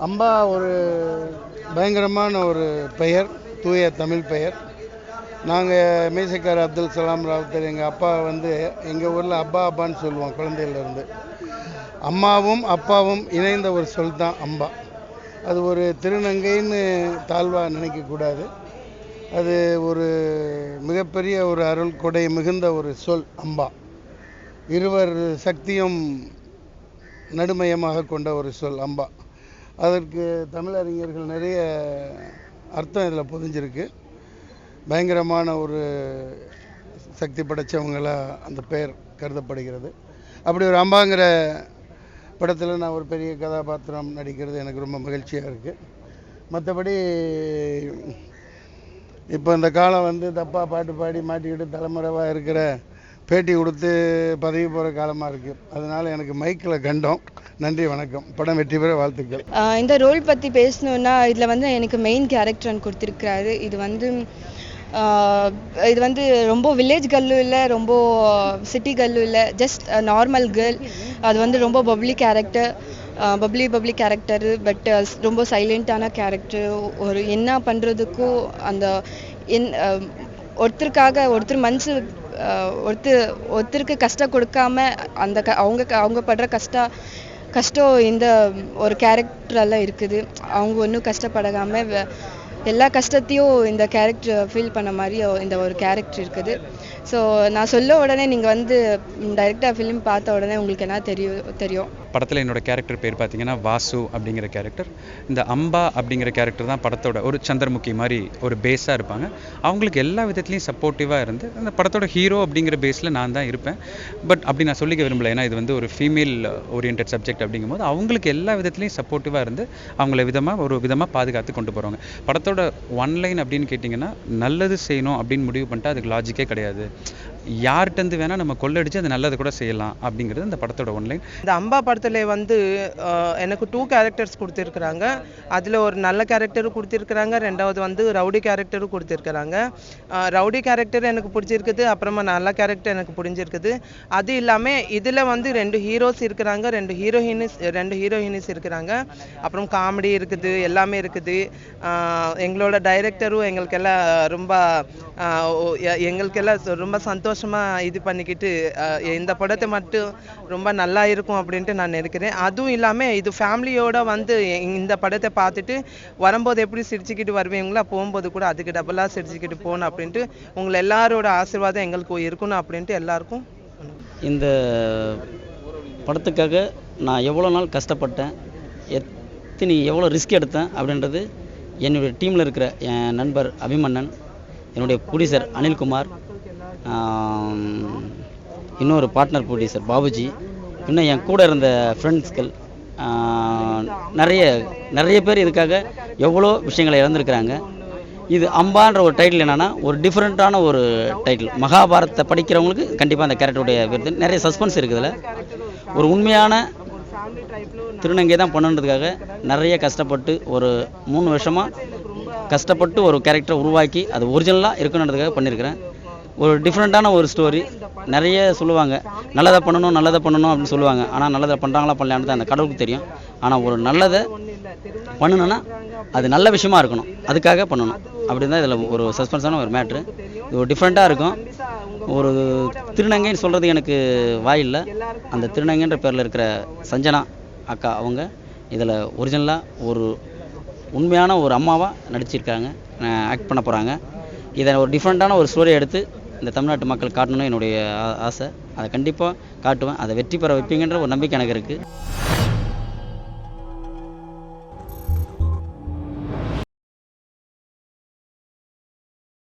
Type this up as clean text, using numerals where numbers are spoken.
அம்பா ஒரு பயங்கரமான ஒரு பெயர், தூய தமிழ் பெயர். நாங்கள் மீசைக்கார் அப்துல் சலாம் ராவுத்தர் எங்கள் அப்பா எங்கள் ஊரில் அப்பா அப்பான்னு சொல்லுவோம் குழந்தையிலேருந்து. அம்மாவும் அப்பாவும் இணைந்த ஒரு சொல் தான் அம்பா. அது ஒரு திருநங்கைன்னு தாழ்வாக நினைக்கக்கூடாது. அது ஒரு மிகப்பெரிய ஒரு அருள் கொடை மிகுந்த ஒரு சொல் அம்பா. இருவர் சக்தியும் நடுமையமாக கொண்ட ஒரு சொல் அம்பா. அதற்கு தமிழறிஞர்கள் நிறைய அர்த்தம் இதில் புரிஞ்சிருக்கு. பயங்கரமான ஒரு சக்தி படைத்தவங்களாக அந்த பெயர் கருதப்படுகிறது. அப்படி ஒரு அம்பாங்கிற படத்தில் நான் ஒரு பெரிய கதாபாத்திரம் நடிக்கிறது எனக்கு ரொம்ப மகிழ்ச்சியாக இருக்குது. மற்றபடி இப்போ இந்த காலம் தப்பாக பாட்டு பாடி மாட்டிக்கிட்டு தலைமுறைவாக இருக்கிற பேட்டி கொடுத்து பதவி போகிற காலமாக இருக்குது. அதனால் எனக்கு மைக்கில் கண்டோம். நன்றி, வணக்கம். படம் வெற்றி பெற வாழ்த்துக்கள். இந்த ரோல் பற்றி பேசணுன்னா இதில் எனக்கு மெயின் கேரக்டர்னு கொடுத்துருக்கிறாரு. இது ரொம்ப வில்லேஜ் கல்லும் இல்லை, ரொம்ப சிட்டி கல்லும் இல்லை, ஜஸ்ட் நார்மல் கேர்ள். அது ரொம்ப பப்ளி கேரக்டரு. பட் ரொம்ப சைலண்ட்டான கேரக்டர். ஒரு என்ன பண்ணுறதுக்கும் அந்த ஒருத்தர் மனசு ஒருத்தருக்கு கஷ்டம் கொடுக்காம அவங்க படுற கஷ்டம் இந்த ஒரு கேரக்டரெல்லாம் இருக்குது. அவங்க ஒன்றும் கஷ்டப்படாமல் எல்லா கஷ்டத்தையும் இந்த கேரக்டர் ஃபீல் பண்ண மாதிரி இந்த ஒரு கேரக்டர் இருக்குது. ஸோ நான் சொல்ல உடனே நீங்கள் டைரெக்டாக ஃபிலிம் பார்த்த உடனே உங்களுக்கு என்ன தெரியும். படத்தில் என்னோடய கேரக்டர் பேர் பார்த்தீங்கன்னா வாசு அப்படிங்கிற கேரக்டர். இந்த அம்பா அப்படிங்கிற கேரக்டர் தான் படத்தோட ஒரு சந்திரமுகி மாதிரி ஒரு பேஸாக இருப்பாங்க. அவங்களுக்கு எல்லா விதத்துலையும் சப்போர்ட்டிவாக இருந்து அந்த படத்தோட ஹீரோ அப்படிங்கிற பேஸில் நான் தான் இருப்பேன். பட் அப்படி நான் சொல்லிக்க விரும்பலை. ஏன்னா இது ஒரு ஃபீமேல் ஓரியன்ட் சப்ஜெக்ட் அப்படிங்கும்போது அவங்களுக்கு எல்லா விதத்துலையும் சப்போர்ட்டிவாக இருந்து அவங்கள ஒரு விதமாக பாதுகாத்து கொண்டு போகிறாங்க. படத்தோட ஒன்லைன் அப்படின்னு கேட்டிங்கன்னா, நல்லது செய்யணும் அப்படின்னு முடிவு பண்ணிட்டு அதுக்கு லாஜிக்கே கிடையாது. யார்கிட்டருந்து வேணால் நம்ம கொள்ளடிச்சு அது நல்லது கூட செய்யலாம் அப்படிங்கிறது இந்த படத்தோட ஒன்லைன். இந்த அம்பா படத்தில் எனக்கு 2 கேரக்டர்ஸ் கொடுத்துருக்குறாங்க. அதில் ஒரு நல்ல கேரக்டரும் கொடுத்துருக்குறாங்க, ரெண்டாவது ரவுடி கேரக்டரும் கொடுத்துருக்குறாங்க. ரவுடி கேரக்டர் எனக்கு பிடிச்சிருக்குது, அப்புறமா நல்ல கேரக்டர் எனக்கு பிடிச்சிருக்குது. அது இல்லாமல் இதில் 2 ஹீரோஸ் இருக்கிறாங்க, 2 ஹீரோயினிஸ் இருக்கிறாங்க. அப்புறம் காமெடி இருக்குது, எல்லாமே இருக்குது. எங்களோட டைரக்டரும் எங்களுக்கெல்லாம் ரொம்ப சந்தோஷமாக இது பண்ணிக்கிட்டு இந்த படத்தை மட்டும் ரொம்ப நல்லா இருக்கும் அப்படின்ட்டு நான் நினைக்கிறேன். அதுவும் இல்லாமல் இது ஃபேமிலியோட இந்த படத்தை பார்த்துட்டு வரும்போது எப்படி சிரிச்சுக்கிட்டு வருவீங்களா, போகும்போது கூட அதுக்கு டபுளாக சிரிச்சுக்கிட்டு போகணும் அப்படின்ட்டு உங்களை எல்லாரோட ஆசீர்வாதம் எங்களுக்கு இருக்கணும் அப்படின்ட்டு எல்லாருக்கும். இந்த படத்துக்காக நான் எவ்வளோ நாள் கஷ்டப்பட்டேன், எவ்வளோ ரிஸ்க் எடுத்தேன் அப்படின்றது என்னுடைய டீமில் இருக்கிற என் நண்பர் அபிமன்னன், என்னுடைய ப்ரொடியூசர் அனில்குமார், இன்னொரு பார்ட்னர் ப்ரொடியூசர் பாபுஜி, இன்னும் என் கூட இருந்த ஃப்ரெண்ட்ஸ்கள் நிறைய பேர் இதுக்காக எவ்வளோ விஷயங்களை இழந்திருக்கிறாங்க. இது அம்பான்ற ஒரு டைட்டில் என்னென்னா ஒரு டிஃப்ரெண்ட்டான ஒரு டைட்டில். மகாபாரதத்தை படிக்கிறவங்களுக்கு கண்டிப்பாக அந்த கேரக்டருடைய விருது. நிறைய சஸ்பென்ஸ் இருக்குதுல. ஒரு உண்மையான திருநங்கை தான் பண்ணுன்றதுக்காக நிறைய கஷ்டப்பட்டு ஒரு 3 வருஷமாக கஷ்டப்பட்டு ஒரு கேரக்டரை உருவாக்கி அது ஒரிஜினலாக இருக்கணுன்றதுக்காக பண்ணியிருக்கிறேன். ஒரு டிஃப்ரெண்ட்டான ஒரு ஸ்டோரி. நிறைய சொல்லுவாங்க நல்லதை பண்ணணும் அப்படின்னு சொல்லுவாங்க. ஆனால் நல்லதை பண்ணுறாங்களா பண்ணலான்னு அந்த கடவுளுக்கு தெரியும். ஆனால் ஒரு நல்லதை பண்ணணுன்னா அது நல்ல விஷயமா இருக்கணும், அதுக்காக பண்ணணும். அப்படி தான் இதில் ஒரு சஸ்பென்ஸான ஒரு மேட்ரு. இது ஒரு டிஃப்ரெண்ட்டாக இருக்கும். ஒரு திருநங்கைன்னு சொல்கிறது எனக்கு வாயில்லை. அந்த திருநங்கைன்ற பேரில் இருக்கிற சஞ்சனா அக்கா அவங்க இதில் ஒரிஜினலாக ஒரு உண்மையான ஒரு அம்மாவாக நடிச்சிருக்காங்க, ஆக்ட் பண்ண போகிறாங்க. இதை ஒரு டிஃப்ரெண்ட்டான ஒரு ஸ்டோரியை எடுத்து இந்த தமிழ்நாட்டு மக்கள் காட்டணும்னு என்னுடைய ஆசை. அதை கண்டிப்பாக காட்டுவேன். அதை வெற்றி பெற வைப்பீங்கன்ற ஒரு நம்பிக்கை எனக்கு இருக்குது.